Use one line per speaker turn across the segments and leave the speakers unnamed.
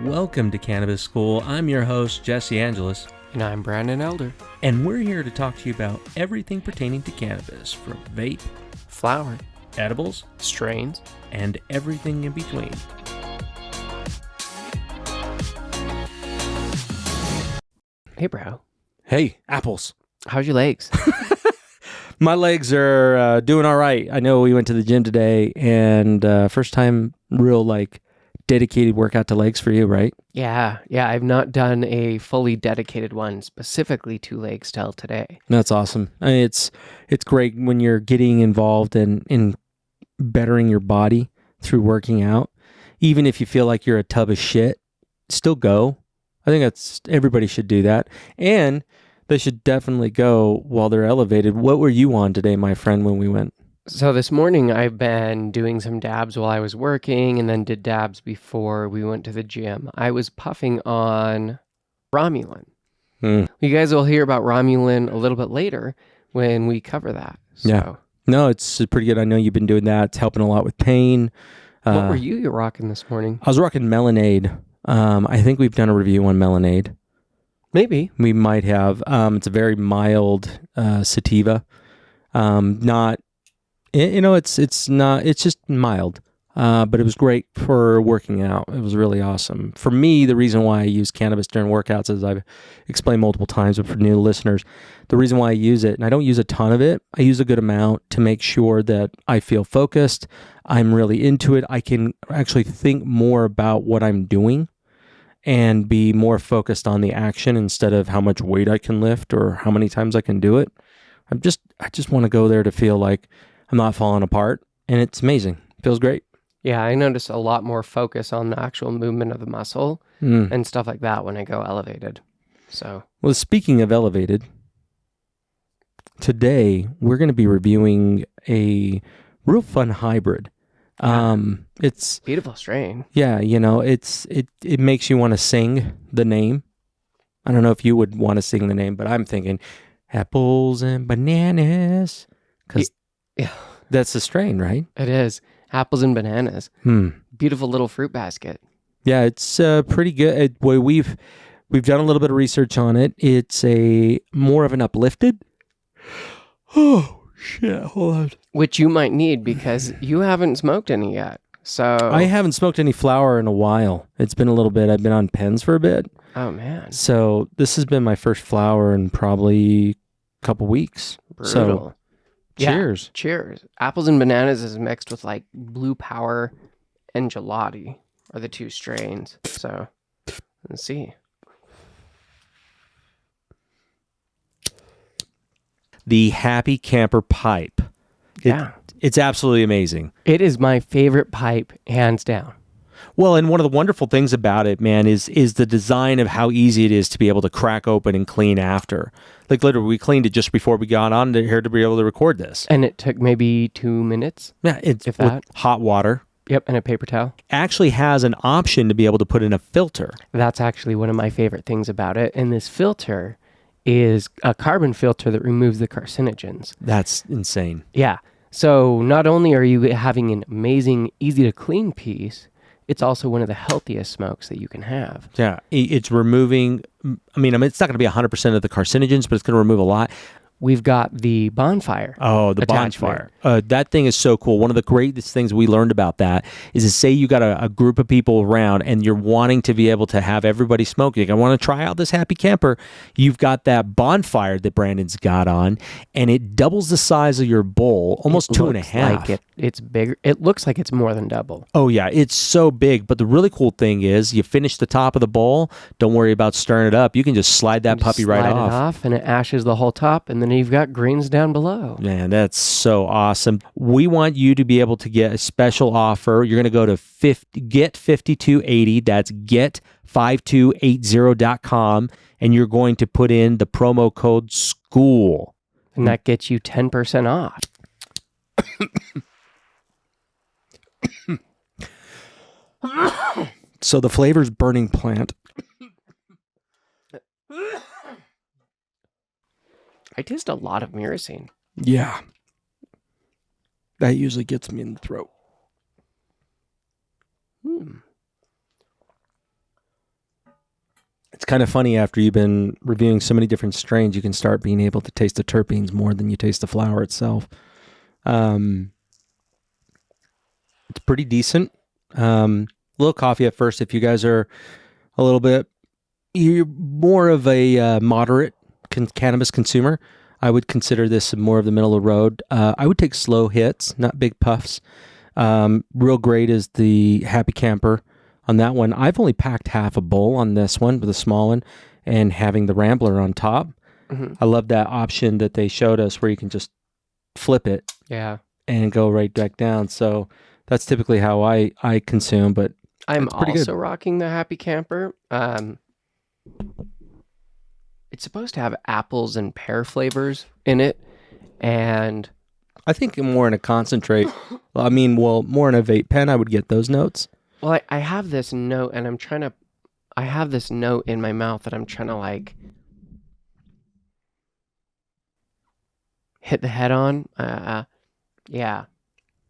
Welcome to Cannabis School. I'm your host, Jesse Angeles.
And I'm Brandon Elder.
And we're here to talk to you about everything pertaining to cannabis, from vape,
flower,
edibles,
strains,
and everything in between.
Hey, bro.
Hey, apples.
How's your legs?
My legs are doing all right. I know we went to the gym today, and first time real, dedicated workout to legs for you, right?
Yeah. I've not done a fully dedicated one specifically to legs till today.
That's awesome. I mean, it's great when you're getting involved in bettering your body through working out. Even if you feel like you're a tub of shit, still go. I think everybody should do that. And they should definitely go while they're elevated. What were you on today, my friend, when we went?
So this morning I've been doing some dabs while I was working and then did dabs before we went to the gym. I was puffing on Romulan. You guys will hear about Romulan a little bit later when we cover that. So.
Yeah. No, it's pretty good. I know you've been doing that. It's helping a lot with pain.
What were you rocking this morning?
I was rocking Melonade. I think we've done a review on Melonade.
Maybe.
We might have. It's a very mild sativa. It's just mild. But it was great for working out. It was really awesome. For me, the reason why I use cannabis during workouts, as I've explained multiple times, but for new listeners, the reason why I use it, and I don't use a ton of it, I use a good amount to make sure that I feel focused. I'm really into it. I can actually think more about what I'm doing and be more focused on the action instead of how much weight I can lift or how many times I can do it. I just want to go there to feel like I'm not falling apart, and it's amazing. It feels great.
Yeah, I notice a lot more focus on the actual movement of the muscle and stuff like that when I go elevated. So,
well, speaking of elevated, today we're going to be reviewing a real fun hybrid. It's
beautiful strain.
Yeah, it makes you want to sing the name. I don't know if you would want to sing the name, but I'm thinking apples and bananas, because that's the strain, right?
It is. Apples and bananas. Beautiful little fruit basket. Yeah,
it's pretty good. We've done a little bit of research on it. It's a more of an uplifted. Oh shit! Hold on.
Which you might need because you haven't smoked any yet. So
I haven't smoked any flower in a while. It's been a little bit. I've been on pens for a bit.
Oh man!
So this has been my first flower in probably a couple weeks.
Brutal.
So cheers.
Yeah, cheers. Apples and bananas is mixed with like Blue Power and Gelati are the two strains. So let's see.
The Happy Camper pipe. It's absolutely amazing.
It is my favorite pipe, hands down.
Well, and one of the wonderful things about it, man, is the design of how easy it is to be able to crack open and clean after. Like literally, we cleaned it just before we got on here to be able to record this.
And it took maybe 2 minutes.
Yeah, it's with hot water.
Yep, and a paper towel.
Actually has an option to be able to put in a filter.
That's actually one of my favorite things about it. And this filter is a carbon filter that removes the carcinogens.
That's insane.
Yeah. So not only are you having an amazing, easy to clean piece, it's also one of the healthiest smokes that you can have.
Yeah, it's removing, it's not going to be 100% of the carcinogens, but it's going to remove a lot.
We've got the bonfire.
Oh, the bonfire. That thing is so cool. One of the greatest things we learned about that is to say you got a group of people around and you're wanting to be able to have everybody smoking. I want to try out this Happy Camper. You've got that bonfire that Brandon's got on, and it doubles the size of your bowl, almost 2.5.
Like it's bigger. It looks like it's more than double.
Oh, yeah. It's so big. But the really cool thing is you finish the top of the bowl. Don't worry about stirring it up. You can just slide that puppy right off.
Slide it off, and it ashes the whole top, and then you've got greens down below.
Man, that's so awesome. We want you to be able to get a special offer. You're going to go to get5280. That's get5280.com. And you're going to put in the promo code SCHOOL.
And that gets you 10% off.
So the flavor's Burning Plant.
I taste a lot of myrcene.
Yeah. That usually gets me in the throat. It's kind of funny after you've been reviewing so many different strains, you can start being able to taste the terpenes more than you taste the flower itself. It's pretty decent. A little coffee at first. If you guys are a little bit, you're more of a moderate cannabis consumer, I would consider this more of the middle of the road. I would take slow hits, not big puffs. Real great is the Happy Camper on that one. I've only packed half a bowl on this one with a small one and having the Rambler on top.
Mm-hmm.
I love that option that they showed us where you can just flip it and go right back down. So that's typically how I consume, but
I'm
pretty
also
good.
rocking the Happy Camper. It's supposed to have apples and pear flavors in it, and
I think more in a concentrate. More in a vape pen, I would get those notes.
well, I have this note, and I have this note in my mouth that I'm trying to like hit the head on. Yeah.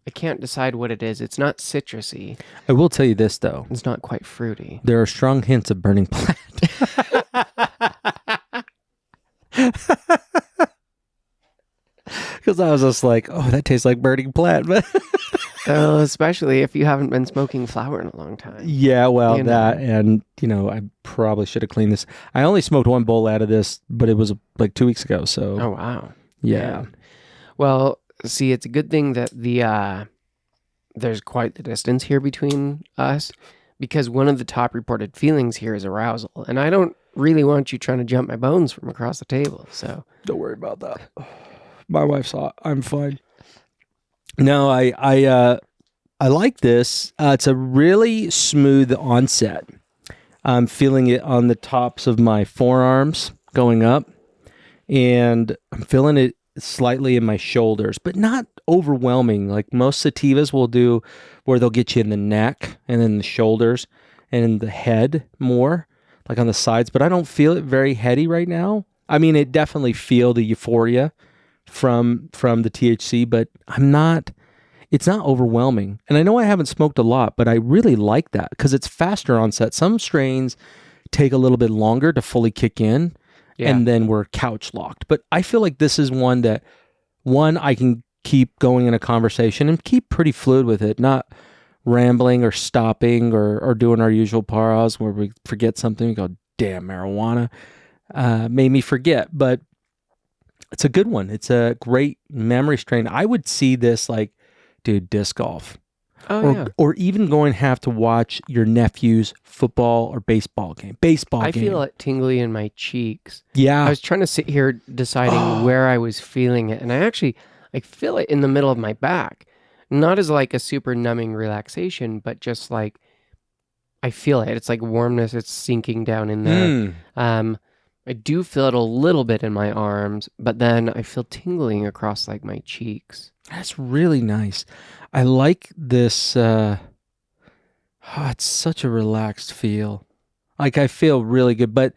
I can't decide what it is. It's not citrusy.
I will tell you this, though.
It's not quite fruity.
There are strong hints of burning plant. Because I was just like, oh, that tastes like burning plant. But
Especially if you haven't been smoking flower in a long time.
yeah, well,
You know.
that, and, I probably should have cleaned this. I only smoked one bowl out of this, but it was like 2 weeks ago. So,
Oh, wow.
yeah.
Man. Well, see, it's a good thing that there's quite the distance here between us, because one of the top reported feelings here is arousal, and I don't really want you trying to jump my bones from across the table. So
Don't worry about that. My wife saw it. I'm fine. No, I like this. It's a really smooth onset. I'm feeling it on the tops of my forearms going up, and I'm feeling it slightly in my shoulders, but not overwhelming like most sativas will do, where they'll get you in the neck and then the shoulders and in the head more, like on the sides. But I don't feel it very heady right now. I mean, it definitely feel the euphoria from the THC, but it's not overwhelming. And I know I haven't smoked a lot, but I really like that because it's faster onset. Some strains take a little bit longer to fully kick in, and then we're couch locked. But I feel like this is one I can keep going in a conversation and keep pretty fluid with it, not rambling or stopping or doing our usual paras where we forget something and go, damn, marijuana made me forget. But it's a good one. It's a great memory strain. I would see this like, dude, disc golf. Or even going to have to watch your nephew's football or baseball game. I
feel it tingly in my cheeks.
Yeah.
I was trying to sit here deciding where I was feeling it, and I feel it in the middle of my back. Not as like a super numbing relaxation, but just like I feel it. It's like warmness. It's sinking down in there. I do feel it a little bit in my arms, but then I feel tingling across like my cheeks.
That's really nice. I like this. It's such a relaxed feel. Like I feel really good. But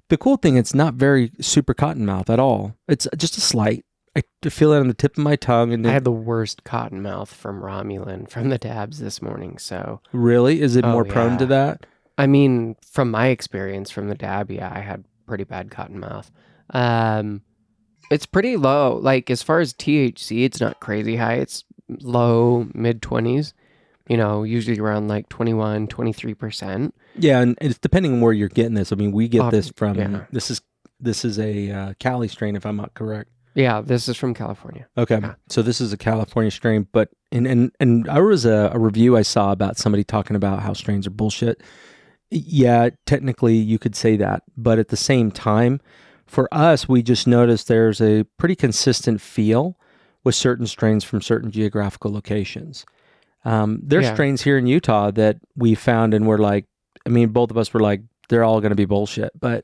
the cool thing, it's not very super cotton mouth at all. It's just a slight. I feel it on the tip of my tongue. And
I had the worst cotton mouth from Romulan from the dabs this morning. So
really, is it more prone to that?
I mean, from my experience from the dab, I had pretty bad cotton mouth. It's pretty low. Like as far as THC, it's not crazy high. It's low, mid 20s, usually around like 21, 23%.
Yeah. And it's depending on where you're getting this. I mean, we get this from, this is a Cali strain, if I'm not correct.
Yeah, this is from California.
Okay. Yeah. So this is a California strain, but, and there was a review I saw about somebody talking about how strains are bullshit. Yeah, technically you could say that, but at the same time, for us, we just noticed there's a pretty consistent feel with certain strains from certain geographical locations. There's strains here in Utah that we found and we're like, I mean, both of us were like, they're all going to be bullshit, but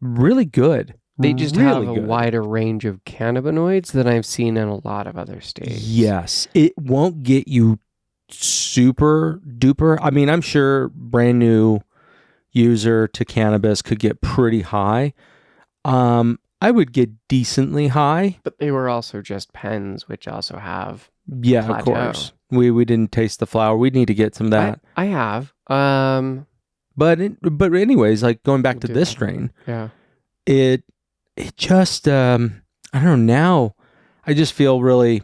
really good.
They just
really
have a
good.
wider range of cannabinoids than I've seen in a lot of other states.
Yes. It won't get you super duper. I mean, I'm sure brand new user to cannabis could get pretty high. I would get decently high.
But they were also just pens, which also have
plateau. Of course. We didn't taste the flower. We need to get some of that.
I have.
But anyways, like going back to
Do
this
that.
strain,
Yeah.
it just I don't know, now I just feel really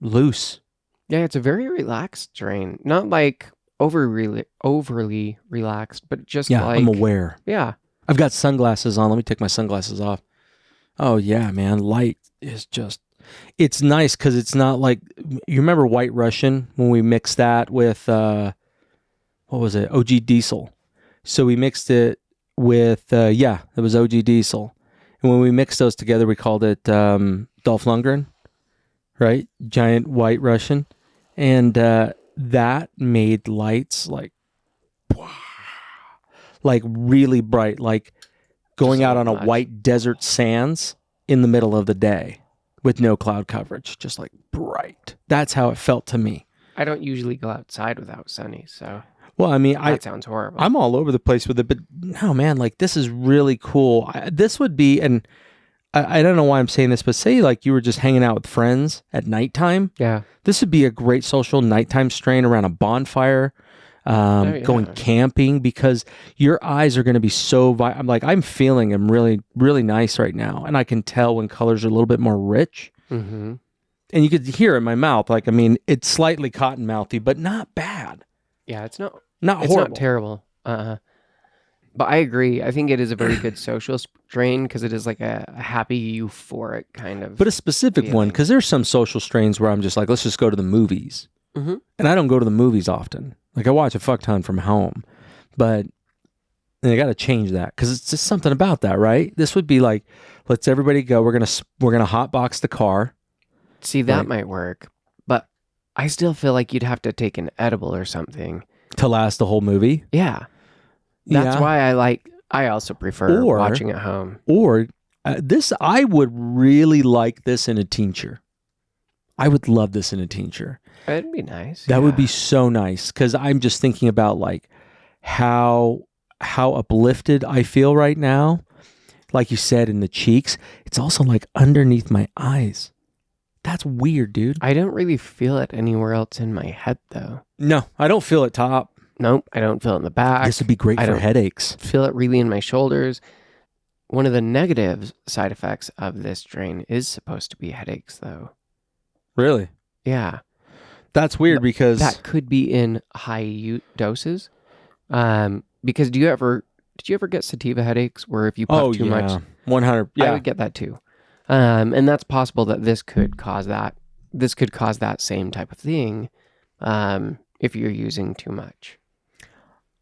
loose.
Yeah, it's a very relaxed strain. Not like overly relaxed, but just
Yeah, I'm
like,
aware.
yeah.
I've got sunglasses on. Let me take my sunglasses off. Oh yeah, man, light is just it's nice because it's not like you remember White Russian when we mixed that with what was it, OG Diesel. So we mixed it with it was OG Diesel, and when we mixed those together, we called it Dolph Lundgren, right? Giant White Russian, and that made lights like really bright, like
Just
going
a
out
little
on a
much.
white desert sands in the middle of the day with no cloud coverage, just like bright. That's how it felt to me.
I don't usually go outside without sunny, so
Well, I mean,
that sounds horrible.
I'm all over the place with it, but no, man, like this is really cool. This would be, and I don't know why I'm saying this, but say like you were just hanging out with friends at nighttime.
Yeah.
This would be a great social nighttime strain around a bonfire,
Yeah.
going camping, because your eyes are going to be so. I'm feeling them really, really nice right now, and I can tell when colors are a little bit more rich.
Mm-hmm.
And you could hear in my mouth, like I mean, it's slightly cotton mouthy, but not bad,
Yeah, it's not
not
it's
horrible.
not terrible. But I agree. I think it is a very good social strain because it is like a happy, euphoric kind of.
But a specific one,
feeling.
because there's some social strains where I'm just like, let's just go to the movies.
Mm-hmm.
And I don't go to the movies often. Like I watch a fuck ton from home, but I got to change that because it's just something about that, right? This would be like, let's everybody go. We're gonna hotbox the car.
See, that
Right.
might work, but I still feel like you'd have to take an edible or something.
To last the whole movie.
Yeah, that's
Yeah.
why I also prefer
Or-
watching at home.
Or this, I would really like this in a tincture. I would love this in a tincture.
It'd be nice.
That would be
yeah.
so nice because I'm just thinking about like how uplifted I feel right now. Like you said, in the cheeks. It's also like underneath my eyes. That's weird, dude.
I don't really feel it anywhere else in my head, though.
No, I don't feel it top.
Nope, I don't feel it in the back.
This would be great
I
for
don't-
headaches.
Feel it really in my shoulders. One of the negative side effects of this strain is supposed to be headaches, though.
Really?
Yeah,
That's weird because
that could be in high doses. Because did you ever get sativa headaches where if you puff too much,
100.
I
Yeah.
would get that too. And that's possible that this could cause that. This could cause that same type of thing, if you're using too much.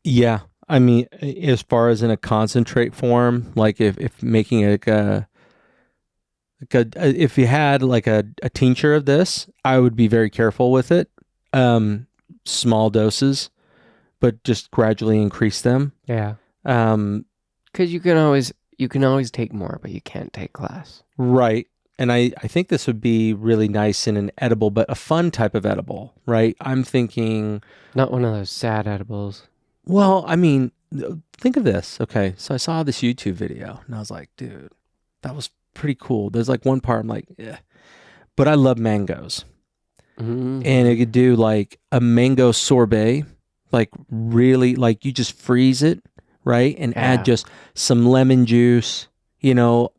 Yeah. I mean, as far as in a concentrate form, like if making it if you had like a tincture of this, I would be very careful with it. Small doses, but just gradually increase them.
Yeah,
Um,
because you can always take more, but you can't take less.
right. And I think this would be really nice in an edible, but a fun type of edible, right? I'm thinking,
Not one of those sad edibles.
well, I mean, think of this. Okay. So I saw this YouTube video and I was like, dude, that was pretty cool. There's like one part I'm like, yeah. But I love mangoes.
Mm-hmm.
And it could do like a mango sorbet, like really, like you just freeze it, right? And
Yeah.
add just some lemon juice,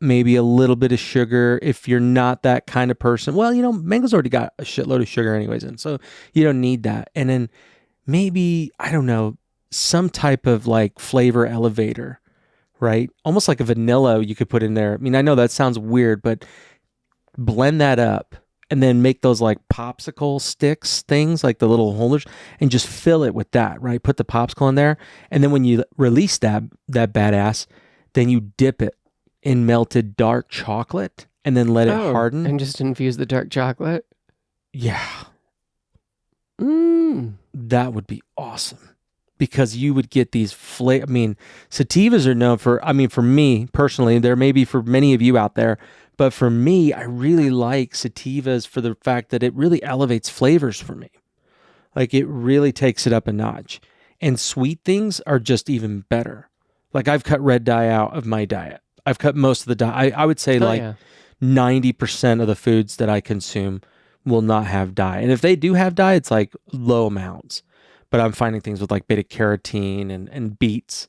maybe a little bit of sugar if you're not that kind of person. Well, mango's already got a shitload of sugar anyways, and so you don't need that. And then maybe, I don't know, some type of like flavor elevator, right? Almost like a vanilla you could put in there. I mean, I know that sounds weird, but blend that up and then make those like popsicle sticks things, like the little holders, and just fill it with that, right? Put the popsicle in there. And then when you release that badass, then you dip it in melted dark chocolate and then let it harden.
And just infuse the dark chocolate.
Yeah,
Mm.
that would be awesome because you would get these I mean, sativas are known for, for me personally, there may be for many of you out there, but for me, I really like sativas for the fact that it really elevates flavors for me. Like it really takes it up a notch. And sweet things are just even better. Like I've cut red dye out of my diet. I've cut most of the dye. I would say 90% of the foods that I consume will not have dye. And if they do have dye, it's like low amounts. but I'm finding things with like beta carotene and beets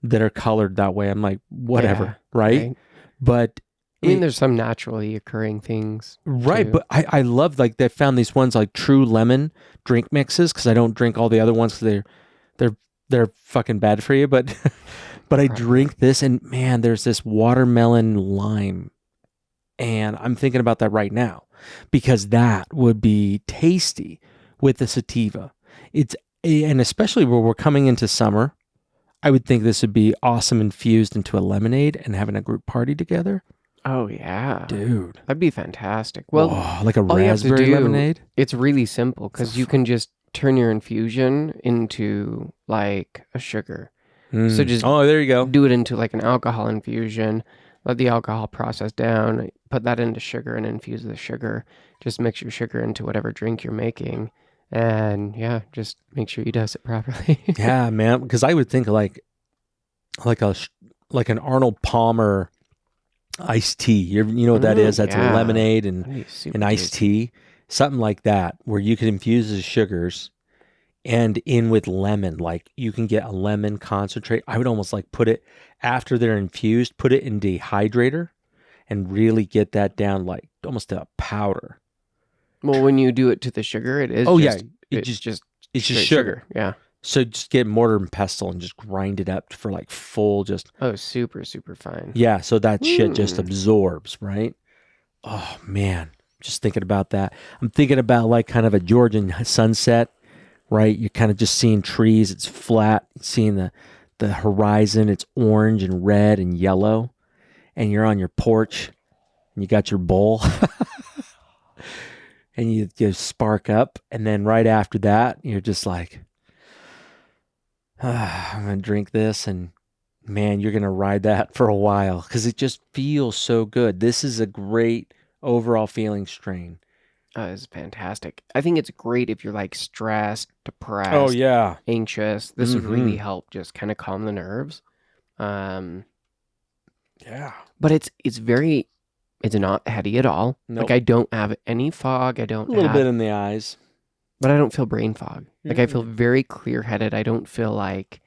that are colored that way. I'm like, whatever,
Yeah,
right? But
I mean, there's some naturally occurring things.
right,
too.
but I love like they found these ones like true lemon drink mixes because I don't drink all the other ones because they're fucking bad for you. But but I
Right.
drink this and man, there's this watermelon lime, and I'm thinking about that right now because that would be tasty with the sativa. It's and especially where we're coming into summer, I would think this would be awesome infused into a lemonade and having a group party together.
Oh yeah,
Dude.
that'd be fantastic. Well,
Whoa, like a
all you have to
raspberry
do,
lemonade?
it's really simple because you can just turn your infusion into like a sugar. So just
oh, there you go.
do it into like an alcohol infusion, let the alcohol process down, put that into sugar and infuse the sugar. Just mix your sugar into whatever drink you're making. And yeah, just make sure you dose it properly.
Yeah, man. Because I would think like an Arnold Palmer iced tea. You know what that is? That's a
yeah.
lemonade and
That'd be super
an iced
tasty.
tea, something like that, where you can infuse the sugars and in with lemon. Like you can get a lemon concentrate. I would almost like put it after they're infused, put it in dehydrator, and really get that down like almost to a powder.
Well, when you do it to the sugar, it is.
Oh
just,
yeah,
it's just
it's just
straight
sugar.
Yeah.
So just get mortar and pestle and just grind it up for like full just.
Oh, super, super fine.
Yeah, so that shit just
Mm.
absorbs, right? Oh man, just thinking about that. I'm thinking about like kind of a Georgian sunset, right? You're kind of just seeing trees, it's flat, seeing the horizon, it's orange and red and yellow, and you're on your porch and you got your bowl and you spark up, and then right after that, you're just like, I'm gonna drink this, and man, you're gonna ride that for a while because it just feels so good. This is a great overall feeling strain.
It's fantastic. I think it's great if you're like stressed, depressed,
Oh yeah,
anxious. This would really
Mhm.
help just kind of calm the nerves. Um,
yeah.
but it's not heady at all.
Nope.
Like I don't have any fog. I
A
don't
little
have,
bit in the eyes.
but I don't feel brain fog. Like I feel very clear-headed. I don't feel like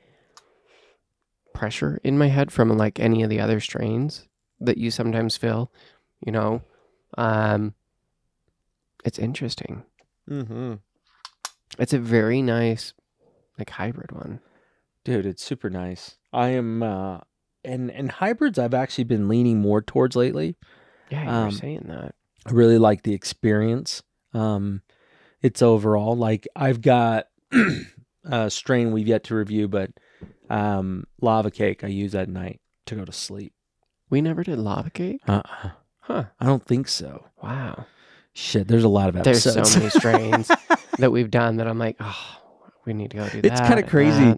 pressure in my head from like any of the other strains that you sometimes feel, you know. It's interesting.
Mm-hmm.
It's a very nice like hybrid one.
Dude, it's super nice. I am and hybrids I've actually been leaning more towards lately.
Yeah, you were saying that.
I really like the experience. It's overall like I've got a strain we've yet to review, but lava cake I use at night to go to sleep.
We never did lava cake? Huh.
I don't think so.
Wow.
Shit, there's a lot of episodes.
There's so many strains that we've done that I'm like, oh, we need to go do that.
It's kind of crazy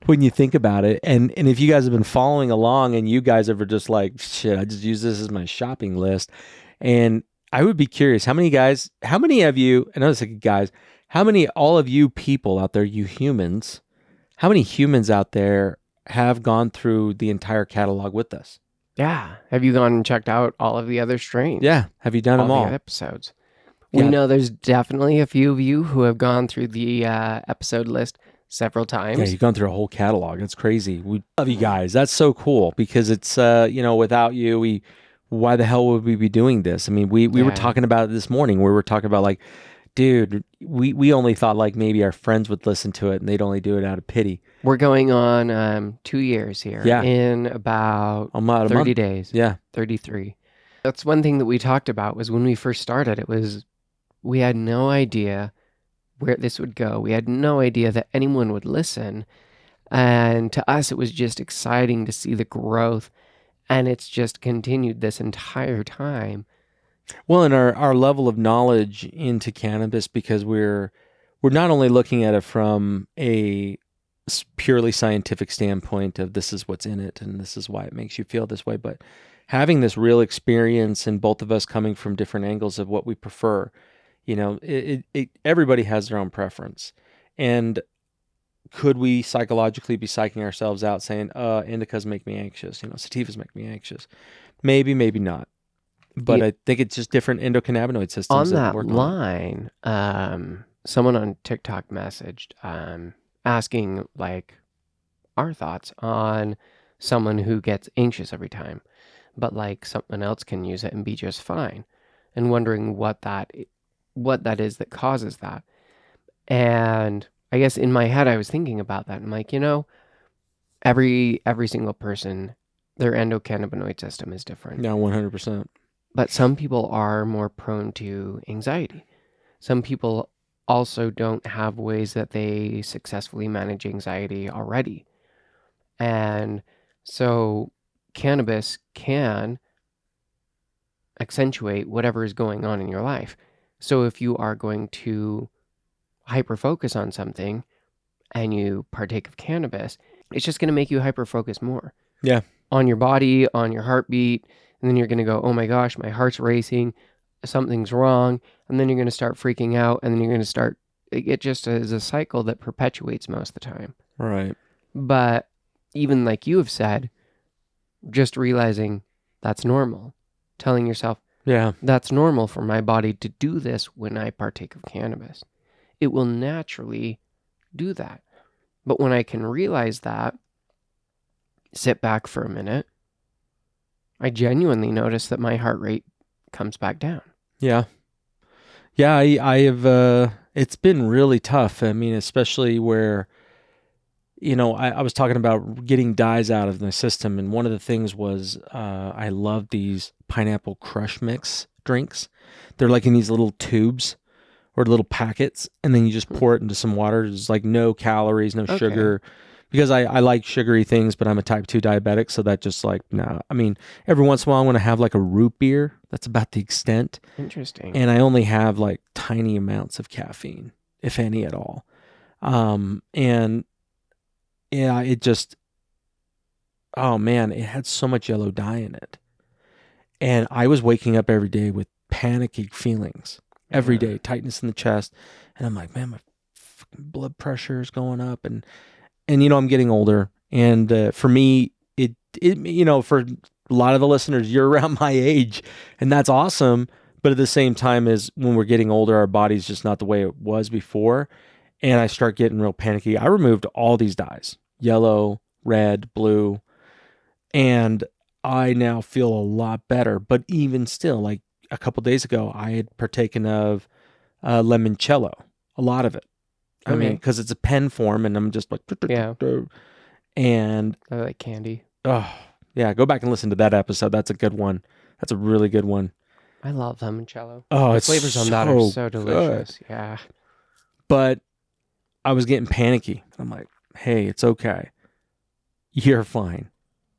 when you think about it. And if you guys have been following along and you guys ever just like, shit, I just use this as my shopping list. And I would be curious, how many of you, I know it's like guys, all of you people out there, you humans, how many humans out there have gone through the entire catalog with us?
Yeah. Have you gone and checked out all of the other strains?
Yeah. Have you done them all?
The episodes. We know there's definitely a few of you who have gone through the episode list several times.
Yeah, you've gone through a whole catalog. That's crazy. We love you guys. That's so cool because it's, without you, why the hell would we be doing this? I mean, we were talking about it this morning. We were talking about like, dude, we only thought like maybe our friends would listen to it and they'd only do it out of pity.
We're going on 2 years here.
Yeah.
In about 30 days.
Yeah.
33. That's one thing that we talked about was when we first started, we had no idea where this would go. We had no idea that anyone would listen. And to us, it was just exciting to see the growth. And it's just continued this entire time.
Well, and our level of knowledge into cannabis, because we're not only looking at it from a purely scientific standpoint of this is what's in it and this is why it makes you feel this way, but having this real experience and both of us coming from different angles of what we prefer. Everybody has their own preference. And could we psychologically be psyching ourselves out saying, indicas make me anxious, sativas make me anxious? Maybe, maybe not. But I think it's just different endocannabinoid systems
on
that
that
work
line. someone on TikTok messaged asking like our thoughts on someone who gets anxious every time, but like someone else can use it and be just fine, and wondering what that is that causes that. And I guess in my head I was thinking about that. I'm like, every single person, their endocannabinoid system is different.
Yeah, 100%.
But some people are more prone to anxiety. Some people also don't have ways that they successfully manage anxiety already. And so cannabis can accentuate whatever is going on in your life. So if you are going to hyper focus on something and you partake of cannabis, it's just going to make you hyper focus more.
Yeah.
On your body, on your heartbeat. And then you're going to go, oh my gosh, my heart's racing. Something's wrong. And then you're going to start freaking out. And then you're going to start, it just is a cycle that perpetuates most of the time.
Right.
But even like you have said, just realizing that's normal. Telling yourself,
Yeah.
that's normal for my body to do this when I partake of cannabis. It will naturally do that. But when I can realize that, sit back for a minute, I genuinely notice that my heart rate comes back down.
Yeah. Yeah, I have, it's been really tough. I mean, especially where, I was talking about getting dyes out of my system. And one of the things was I love these pineapple crush mix drinks. They're like in these little tubes or little packets. And then you just pour it into some water. There's like no calories, no sugar. Because I like sugary things, but I'm a type 2 diabetic. So that just like, no. I mean, every once in a while I want to have like a root beer. That's about the extent.
Interesting.
And I only have like tiny amounts of caffeine, if any at all. And yeah, it just, oh man, it had so much yellow dye in it. And I was waking up every day with panicky feelings every day, tightness in the chest. And I'm like, man, my fucking blood pressure is going up. And I'm getting older. And for me, it for a lot of the listeners, you're around my age, and that's awesome. But at the same time, as when we're getting older, our body's just not the way it was before. And I start getting real panicky. I removed all these dyes, yellow, red, blue, and I now feel a lot better. But even still, like a couple days ago, I had partaken of limoncello, a lot of it. I mean, because it's a pen form, and I'm just like,
yeah.
And
I like candy.
Oh, yeah. Go back and listen to that episode. That's a good one. That's a really good one.
I love limoncello.
Oh,
the
it's
flavors on that are so delicious. Good. Yeah.
But I was getting panicky. I'm like, hey, it's okay. You're fine.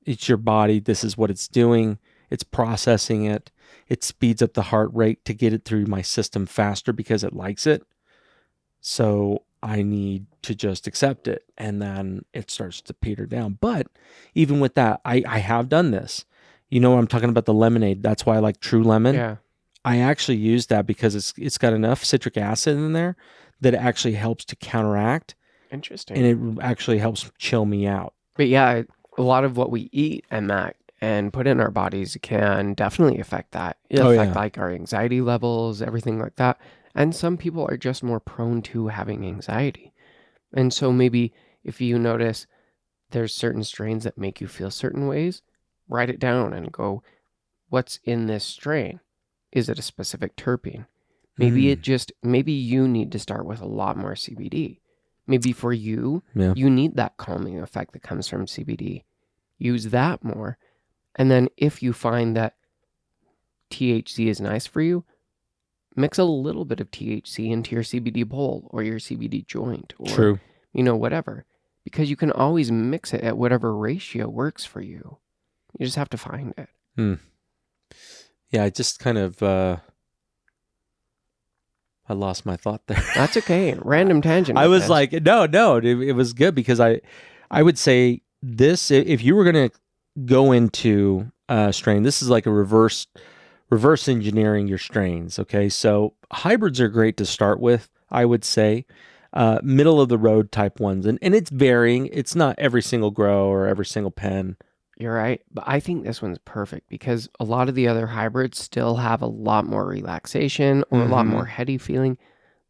It's your body. This is what it's doing. It's processing it. It speeds up the heart rate to get it through my system faster because it likes it. So I need to just accept it, and then it starts to peter down. But even with that, I have done this. I'm talking about the lemonade. That's why I like True Lemon.
Yeah.
I actually use that because it's got enough citric acid in there that it actually helps to counteract.
Interesting.
And it actually helps chill me out.
But yeah, a lot of what we eat and put in our bodies can definitely affect that. It affect like our anxiety levels, everything like that. And some people are just more prone to having anxiety. And so maybe if you notice there's certain strains that make you feel certain ways, write it down and go, what's in this strain? Is it a specific terpene? Maybe maybe you need to start with a lot more CBD. Maybe for you, you need that calming effect that comes from CBD. Use that more. And then if you find that THC is nice for you, mix a little bit of THC into your CBD bowl or your CBD joint or, whatever. Because you can always mix it at whatever ratio works for you. You just have to find it.
Yeah, I just kind of, I lost my thought there.
That's okay. Random tangent.
I was like, no, it was good because I would say this, if you were going to go into a strain, this is like a reverse engineering your strains. Okay. So hybrids are great to start with, I would say, middle of the road type ones. And it's varying. It's not every single grow or every single pen.
You're right. But I think this one's perfect because a lot of the other hybrids still have a lot more relaxation or a lot more heady feeling.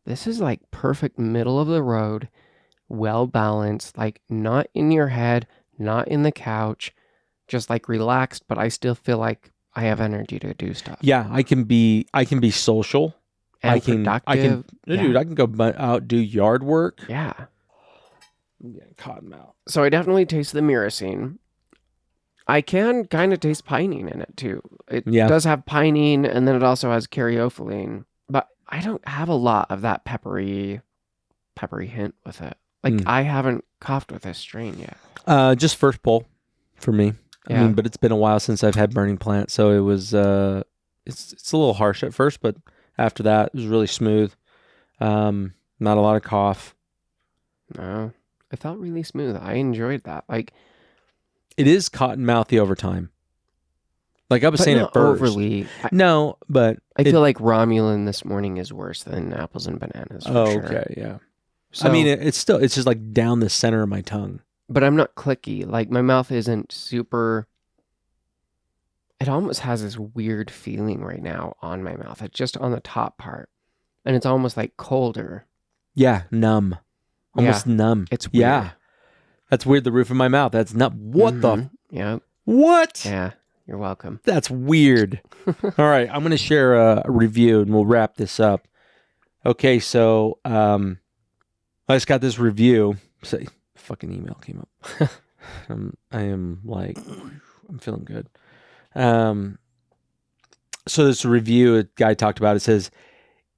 this is like perfect middle of the road, well balanced, like not in your head, not in the couch, just like relaxed, but I still feel like I have energy to do stuff.
Yeah, I can be social.
And productive.
Dude, I can go out, do yard work.
Yeah.
I'm getting cottonmouth.
So I definitely taste the myrcene. I can kind of taste pinene in it too. It does have pinene, and then it also has caryophyllene. But I don't have a lot of that peppery hint with it. Like I haven't coughed with this strain yet.
Just first pull for me.
Yeah.
I mean, but it's been a while since I've had Burning Plant, so it was it's a little harsh at first, but after that it was really smooth. Not a lot of cough.
No, it felt really smooth. I enjoyed that. Like,
it is cottonmouthy over time. Like I was saying
not
at first.
Overly.
No, but
I feel like Romulan this morning is worse than apples and bananas. For sure.
Okay, yeah.
So,
I mean, it's just like down the center of my tongue.
But I'm not clicky. Like, my mouth isn't super... It almost has this weird feeling right now on my mouth. It's just on the top part. And it's almost like colder.
Yeah, numb. Almost numb.
It's weird.
Yeah. That's weird, the roof of my mouth. That's not... What the...
Yeah.
What?
Yeah, you're welcome.
That's weird. All right, I'm going to share a review and we'll wrap this up. Okay, so I just got this review. Say, fucking email came up. I am like, I'm feeling good. So this review a guy talked about, it says,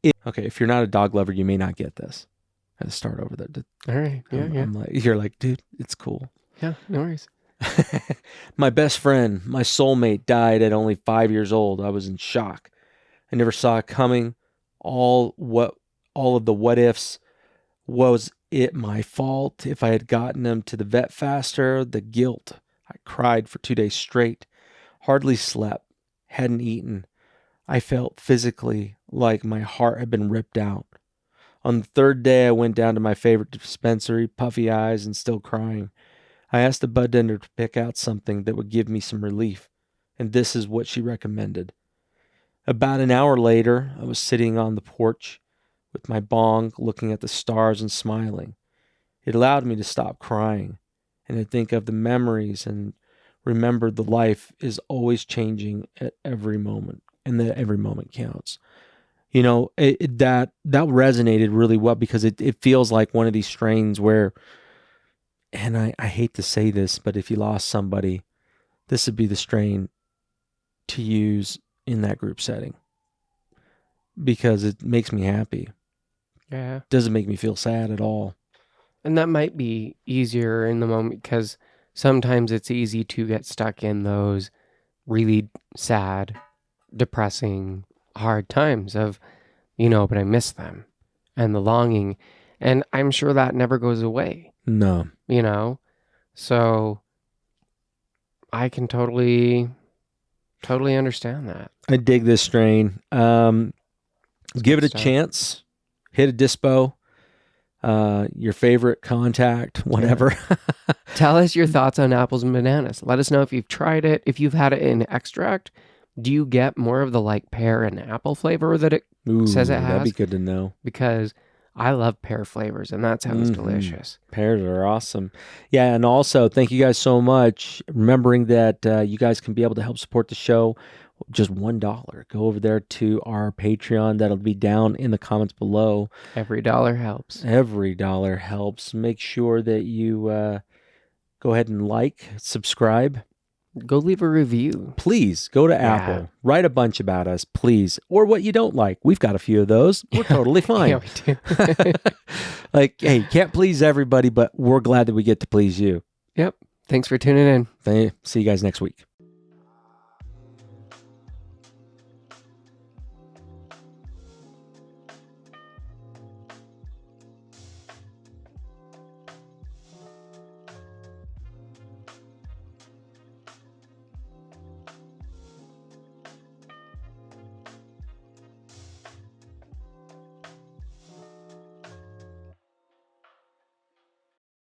if you're not a dog lover, you may not get this. I had to start over there.
All right. Yeah,
I'm like, you're like, dude, it's cool.
Yeah, no worries.
My best friend, my soulmate, died at only 5 years old. I was in shock. I never saw it coming. All of the what ifs. Was it my fault if I had gotten him to the vet faster? The guilt. I cried for 2 days straight. Hardly slept. Hadn't eaten. I felt physically like my heart had been ripped out. On the third day, I went down to my favorite dispensary, puffy eyes and still crying. I asked the bud tender to pick out something that would give me some relief, and this is what she recommended. About an hour later, I was sitting on the porch with my bong, looking at the stars and smiling. It allowed me to stop crying and to think of the memories and remember the life is always changing at every moment, and that every moment counts. You know, that resonated really well because it feels like one of these strains where, and I hate to say this, but if you lost somebody, this would be the strain to use in that group setting because it makes me happy.
Yeah.
Doesn't make me feel sad at all.
And that might be easier in the moment because sometimes it's easy to get stuck in those really sad, depressing, hard times of, but I miss them and the longing. And I'm sure that never goes away.
No.
So I can totally understand that.
I dig this strain. Give it a chance. Hit a dispo. Your favorite contact, whatever.
Yeah. Tell us your thoughts on apples and bananas. Let us know if you've tried it. If you've had it in extract, do you get more of the like pear and apple flavor that it says it has?
That'd be good to know.
Because I love pear flavors, and that sounds delicious. Pears
are awesome. Yeah, and also, thank you guys so much. Remembering that you guys can be able to help support the show, just $1. Go over there to our Patreon. That'll be down in the comments below.
Every dollar helps.
Every dollar helps. Make sure that you go ahead and subscribe.
Go leave a review.
Please go to Apple. Write a bunch about us, please. Or what you don't like. We've got a few of those. We're totally fine.
Yeah, we do.
Like, hey, can't please everybody, but we're glad that we get to please you.
Yep. Thanks for tuning in.
See you guys next week.